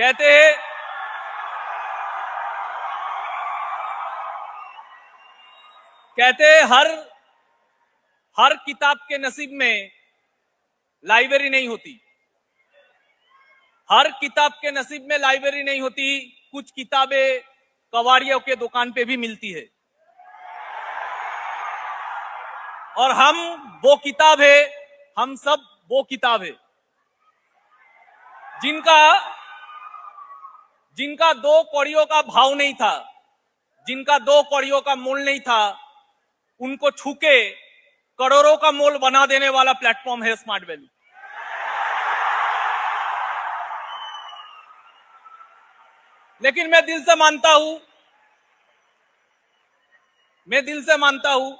कहते हैं हर किताब के नसीब में लाइब्रेरी नहीं होती। हर किताब के नसीब में लाइब्रेरी नहीं होती। कुछ किताबें कबाड़ियों के दुकान पे भी मिलती है। और हम वो किताब है, हम सब वो किताब है जिनका 2 कौड़ियों का भाव नहीं था, जिनका 2 कौड़ियों का मोल नहीं था, उनको छूके करोड़ों का मोल बना देने वाला प्लेटफॉर्म है स्मार्ट वैल्यू। लेकिन मैं दिल से मानता हूं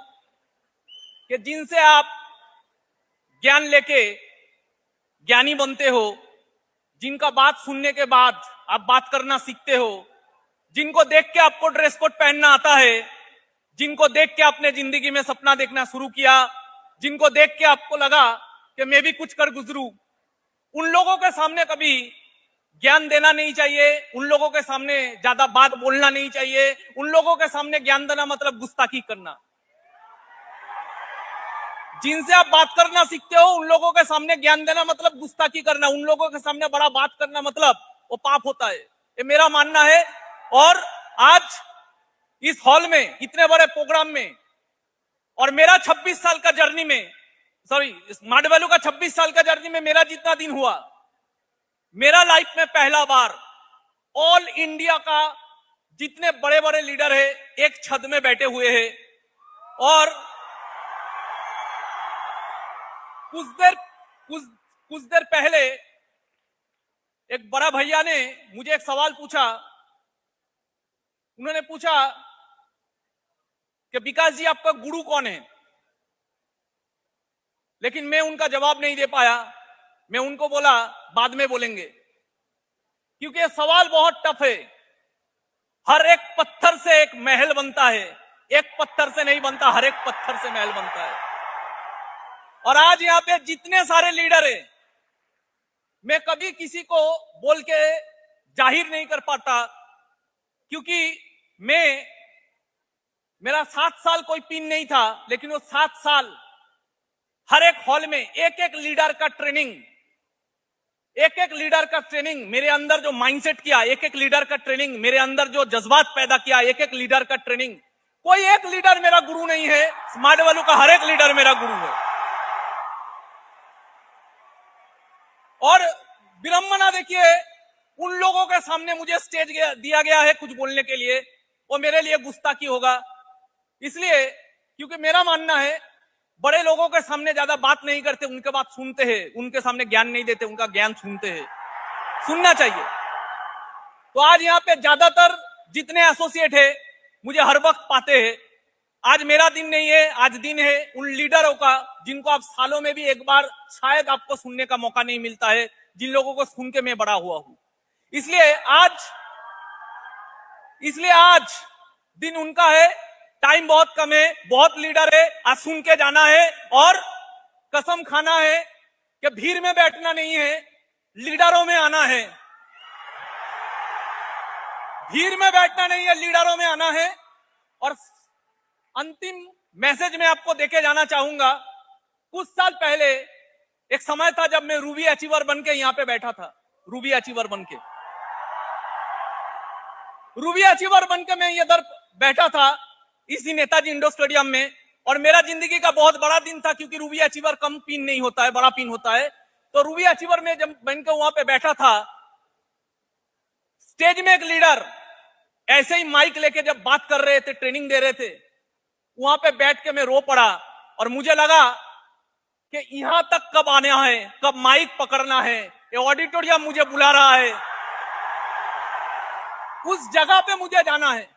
कि जिनसे आप ज्ञान लेके ज्ञानी बनते हो, जिनका बात सुनने के बाद आप बात करना सीखते हो, जिनको देख के आपको ड्रेस कोड पहनना आता है, जिनको देख के आपने जिंदगी में सपना देखना शुरू किया, जिनको देख के आपको लगा कि मैं भी कुछ कर गुजरूं, उन लोगों के सामने कभी ज्ञान देना नहीं चाहिए। उन लोगों के सामने ज्यादा बात बोलना नहीं चाहिए। उन लोगों के सामने ज्ञान देना मतलब गुस्ताखी करना। जिनसे आप बात करना सीखते हो, उन लोगों के सामने ज्ञान देना मतलब गुस्ताखी करना। उन लोगों के सामने बड़ा बात करना मतलब वो पाप होता है। ये मेरा मानना है। और आज इस हॉल में, इतने बड़े प्रोग्राम में, और मेरा 26 साल का जर्नी में, स्मार्ट वैल्यू का 26 साल का जर्नी में मेरा जितना दिन हुआ, मेरा लाइफ में पहला बार ऑल इंडिया का जितने बड़े बड़े लीडर है एक छत में बैठे हुए हैं। और कुछ देर पहले एक बड़ा भैया ने मुझे एक सवाल पूछा। उन्होंने पूछा कि विकास जी, आपका गुरु कौन है? लेकिन मैं उनका जवाब नहीं दे पाया। मैं उनको बोला बाद में बोलेंगे, क्योंकि ये सवाल बहुत टफ है। हर एक पत्थर से एक महल बनता है, एक पत्थर से नहीं बनता, हर एक पत्थर से महल बनता है। और आज यहां पे जितने सारे लीडर हैं, मैं कभी किसी को बोल के जाहिर नहीं कर पाता, क्योंकि मेरा 7 साल कोई पिन नहीं था, लेकिन वो 7 साल हर एक हॉल में एक एक लीडर का ट्रेनिंग मेरे अंदर जो माइंडसेट किया, एक एक लीडर का ट्रेनिंग मेरे अंदर जो जज्बात पैदा किया, एक एक लीडर का ट्रेनिंग। कोई एक लीडर मेरा गुरु नहीं है, स्मार्ट वैल्यू का हर एक लीडर मेरा गुरु है। और विडंबना देखिए, उन लोगों के सामने मुझे स्टेज दिया गया है कुछ बोलने के लिए, वो मेरे लिए गुस्ताखी होगा। इसलिए क्योंकि मेरा मानना है, बड़े लोगों के सामने ज्यादा बात नहीं करते, उनके बात सुनते हैं। उनके सामने ज्ञान नहीं देते, उनका ज्ञान सुनते हैं। सुनना चाहिए। तो आज यहाँ पे ज्यादातर जितने एसोसिएट है मुझे हर वक्त पाते हैं। आज मेरा दिन नहीं है, आज दिन है उन लीडरों का जिनको आप सालों में भी एक बार शायद आपको सुनने का मौका नहीं मिलता है, जिन लोगों को सुन के मैं बड़ा हुआ हूं। इसलिए आज दिन उनका है। टाइम बहुत कम है, बहुत लीडर है, आज सुन के जाना है और कसम खाना है कि भीड़ में बैठना नहीं है, लीडरों में आना है। भीड़ में बैठना नहीं है, लीडरों में आना है। और अंतिम मैसेज में आपको देके जाना चाहूंगा। कुछ साल पहले एक समय था जब मैं रूबी अचीवर बन के यहां पे बैठा था। रूबी अचीवर बन के मैं इधर बैठा था इसी नेताजी इंडोर स्टेडियम में। और मेरा जिंदगी का बहुत बड़ा दिन था, क्योंकि रूबी अचीवर कम पिन नहीं होता है, बड़ा पिन होता है। तो रूबी अचीवर में जब बन के वहां पे बैठा था, स्टेज में एक लीडर ऐसे ही माइक लेके जब बात कर रहे थे, ट्रेनिंग दे रहे थे, वहां पे बैठ के मैं रो पड़ा। और मुझे लगा कि यहां तक कब आना है, कब माइक पकड़ना है, ये ऑडिटोरियम मुझे बुला रहा है, उस जगह पे मुझे जाना है।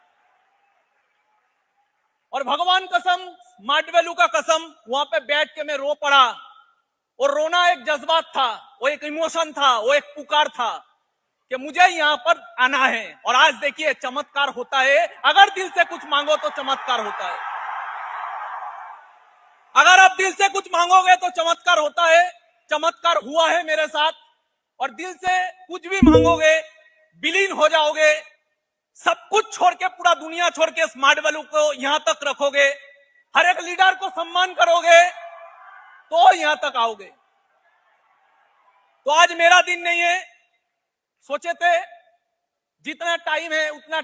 और भगवान कसम, स्मार्ट वैल्यू का कसम, वहां पे बैठ के मैं रो पड़ा। और रोना एक जज्बात था, वो एक इमोशन था, वो एक पुकार था कि मुझे यहां पर आना है। और आज देखिए चमत्कार होता है। अगर दिल से कुछ मांगो तो चमत्कार होता है। अगर आप दिल से कुछ मांगोगे तो चमत्कार होता है। चमत्कार हुआ है मेरे साथ। और दिल से कुछ भी मांगोगे विलीन हो जाओगे, सब कुछ छोड़ के, पूरा दुनिया छोड़ के स्मार्ट वैल्यू को यहां तक रखोगे, हर एक लीडर को सम्मान करोगे, तो यहां तक आओगे। तो आज मेरा दिन नहीं है, सोचे थे जितना टाइम है उतना